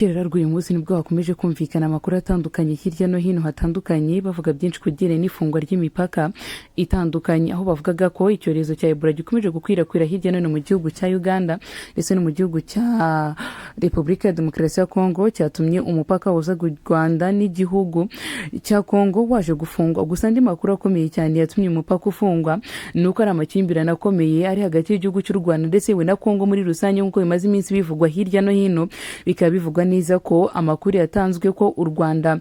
Uyu munsi nibwo hakomeje kumvikana amakuru atandukanye hirya no hino hatandukanye bavuga byinshi kugire n'ifungwa ry'imipaka itandukanye, aho bavugaga ko icyorezo cya Ebola gikomeje gukwirakwira hirya no hino mu gihugu cya Uganda ndetse no mu gihugu cya Repubulika ya Demokarasi ya Congo, cyatumye umupaka uza Urwanda n'igihugu cya Congo waje gufungwa. Gusa andi makuru akomeye cyane yatumye umupaka ufungwa nuko ari amakimbirane akomeye ari hagati y'igihugu cy'u Rwanda ndetse we na Congo muri rusange, nk'uko bimaze iminsi bivugwa hirya no hino, bikaba bivugwa neza ko amakuru yatanzwe ko u Rwanda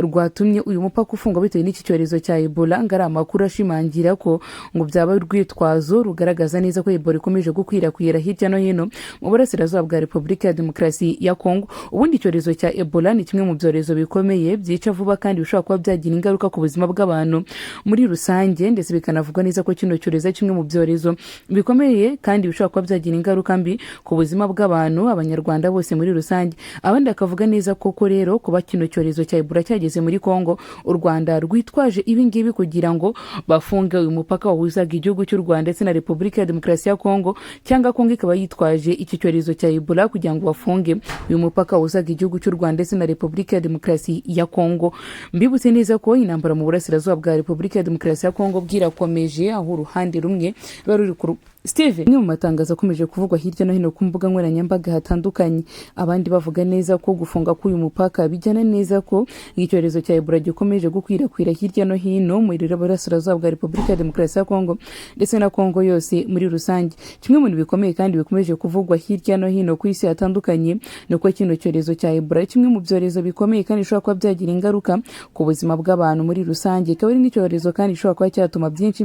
rwatumye uyu mupaka ufungwa bitewe n'iki cyorezo cya Ebola, ngari amakuru ashimangira ko ngo byaba urwitwazo rugaragaza neza ko Ebola ikomeje gukwirakwira hirya no hino mu burasirazuba bwa Repubulika ya Demokarasi ya Congo. Ubundi icyorezo cya Ebola ni kimwe mu byorezo bikomeye byica vuba kandi bishobora kuba byagira ingaruka ku buzima bw'abantu muri rusange, ndetse bikanavugwa neza ko kino cyorezo kimwe mu byorezo bikomeye kandi bishobora kuba byagira ingaruka mbi ku buzima bw'abantu, abanyarwanda bose muri rusange. Abandi akavuga neza koko rero kuba kino cyorezo cya Ebola cyageze muri Congo, u Rwanda rwitwaje ibi ngibi kugira ngo bafunge uyu mupaka wahuzaga igihugu cy'u Rwanda ndetse na Repubulika ya Demokarasi ya Congo, cyangwa Congo ikaba yitwaje iki cyorezo cya Ebola kugira ngo bafunge uyu mupaka wahuzaga igihugu cy'u Rwanda ndetse na Repubulika ya Demokarasi ya Congo. Mbibutse neza ko intambara mu burasirazuba bwa Repubulika ya Demokarasi ya Congo bwirakomeje, aho uruhande rumwe ruri ku Steve ni mu matangazo akomeje kuvugwa hirya no hino ku mbuga nkoranyambaga hatandukanye, abandi bavuga neza ko gufunga k'uyu mupaka bijyana neza ko icyorezo cya Ebola gikomeje gukwirakwira hirya no hino mu burasirazuba bwa Repubulika ya Demokarasi ya Congo ndetse na Congo yose muri rusange. Kimwe mu bintu bikomeye kandi bikomeje kuvugwa hirya no hino ku isi hatandukanye nuko kino cyorezo cya Ebola kimwe mu byorezo bikomeye kandi bishobora kuba byagira ingaruka ku buzima bw'abantu muri rusange, ikaba ari n'icyorezo kandi gishobora kuba cyatuma byinshi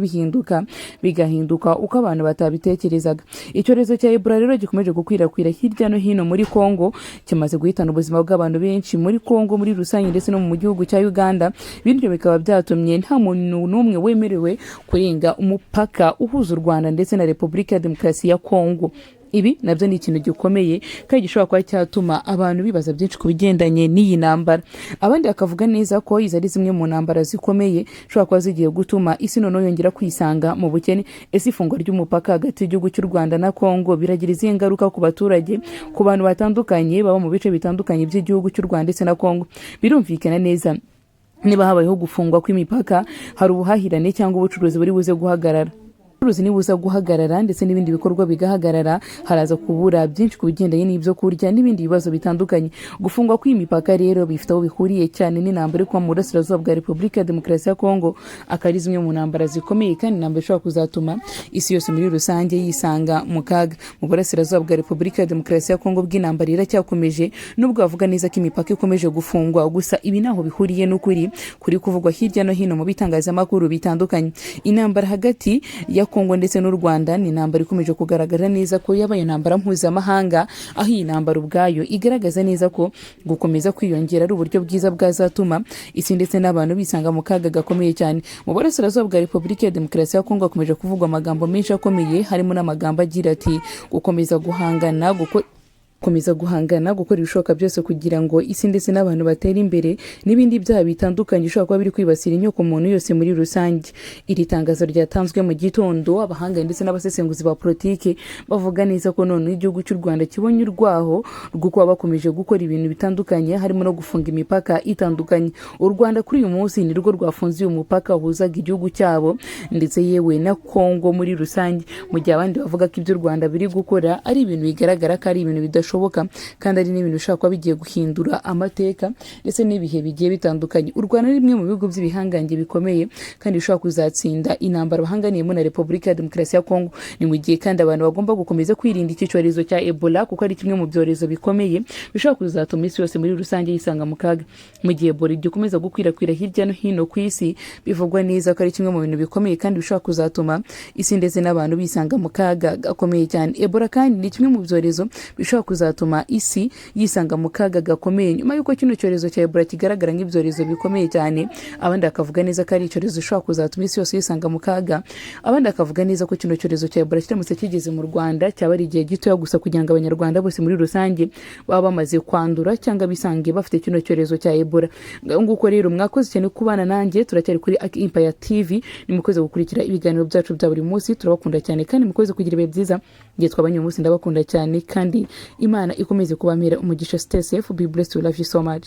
bigahinduka uko abantu bitekerezaga. Icyorezo cya Ebola rero gikomeje gukwirakwira hirya no hino muri Congo, kimaze guhitana ubuzima bw'abantu benshi muri Congo muri rusange ndetse no mu gihugu cya Uganda, bityo bikaba byatumye nta muntu n'umwe wemerewe kurenga umupaka uhuza u Rwanda ndetse na Repubulika ya Demokarasi ya Congo. Ibi nabyo ni ikintu gikomeye kandi gishobora kuba cyatuma abantu bibaza byinshi ku bigendanye n'iyi ntambara. Abandi bakavuga neza ko izi ari zimwe mu ntambara zikomeye zishobora kuba zigiye gutuma isi noneho yongera kwisanga mu bukene. Ese ifungwa ry'umupaka hagati y'igihugu cy'u Rwanda na Congo biragira izihe ngaruka ku baturage, ku bantu batandukanye baba mu bice bitandukanye by'igihugu cy'u Rwanda ndetse na Congo? Birumvikana neza niba habayeho gufungwa kw'imipaka, hari ubuhahirane cyangwa ubucuruzi buri buze guhagarara. Uruzi nibuza guhagarara ndetse n'ibindi bikorwa bigahagarara, haraza kubura byinshi ku bigendanye n'ibyo kurya n'ibindi bibazo bitandukanye. Gufungwa kw'imipaka rero bifite aho bihuriye cyane n'intambara iri mu burasirazuba bwa Repubulika ya Demokarasi ya Congo, akari zimwe mu ntambara zikomeye kandi intambara ishobora kuzatuma isi yose muri rusange yisanga mu kaga. Mu burasirazuba bwa Repubulika ya Demokarasi ya Congo bw'intambara iracyakomeje, nubwo bavuga neza ko imipaka ikomeje gufungwa, gusa ibi naho bihuriye n'ukuri kuri kuvugwa hirya no hino mu bitangazamakuru bitandukanye. Intambara hagati ya Congo ndetse n'u Rwanda ni intambara ikomeje kugaragara neza ko yabaye intambara mpuzamahanga, aho iyi ntambara ubwayo igaragaza neza ko gukomeza kwiyongera ari uburyo bwiza bwazatuma isi ndetse n'abantu bisanga mu kaga gakomeye cyane. Mu burasirazuba bwa Repubulika ya Demokarasi ya Congo hakomeje kuvugwa amagambo menshi akomeye, harimo n'amagambo agira ati gukomeza guhangana gukora ibishoboka byose kugira ngo isi ndetse n'abantu batere imbere, n'ibindi byaha bitandukanye bishobora kuba biri kwibasira inyoko muntu yose muri rusange. Iri tangazo ryatanzwe mu gitondo, abahanga ndetse n'abasesenguzi ba politike bavuga neza ko none igihugu cy'u Rwanda kibonye urwaho rwo kuba bakomeje gukora ibintu bitandukanye, harimo no gufunga imipaka itandukanye. U Rwanda kuri uyu munsi ni rwo rwafunze uyu mupaka wahuzaga igihugu cyabo ndetse yewe na Congo muri rusange, mu gihe abandi bavuga ko ibyo u Rwanda biri gukora ari ibintu bigaragara ko ari ibintu bidashoboka kandi ari n'ibintu bishobora kuba bigiye guhindura amateka ndetse n'ibihe bigiye bitandukanye. U Rwanda ni bimwe mu bihugu by'ibihangange bikomeye kandi bishobora kuzatsinda intambara bahanganiyemo na Repubulika ya Demokarasi ya Congo. Ni mu gihe kandi abantu bagomba gukomeza kwirinda iki cyorezo cya Ebola kuko ari kimwe mu byorezo bikomeye bishobora kuzatuma isi yose muri rusange yisanga mu kaga. Mu gihe Ebola gikomeza gukwirakwira hirya no hino ku isi, bivugwa neza ko ari kimwe mu bintu bikomeye kandi bishobora kuzatuma isi ndetse n'abantu bisanga mu kaga gakomeye cyane. Ebola kandi ni kimwe mu byorezo bishobora kuzatuma isi yisanga mu kaga gakomeye nyuma yuko kino cyorezo cya Ebola kigaragara nk'ibyorezo bikomeye cyane. Abandi bakavuga neza ko ari icyorezo gishobora kuzatuma isi yose yisanga mu kaga. Abandi bakavuga neza ko kino cyorezo cya Ebola kiramutse kigeze mu Rwanda cyaba ari igihe gito gusa kugira ngo abanyarwanda bose muri rusange baba bamaze kwandura cyangwa bisange bafite kino cyorezo cya Ebola. Nguko rero mwakoze cyane kubana nanjye, turacyari kuri Empire TV, nimukoze gukurikira ibiganiro byacu bya buri munsi, turabakunda cyane kandi mukoze kugira ibihe byiza. Ngiye twabanye umunsi ndabakunda cyane kandi Imana ikomeze kubamera umugisha. Stay safe, be blessed, we love you so much.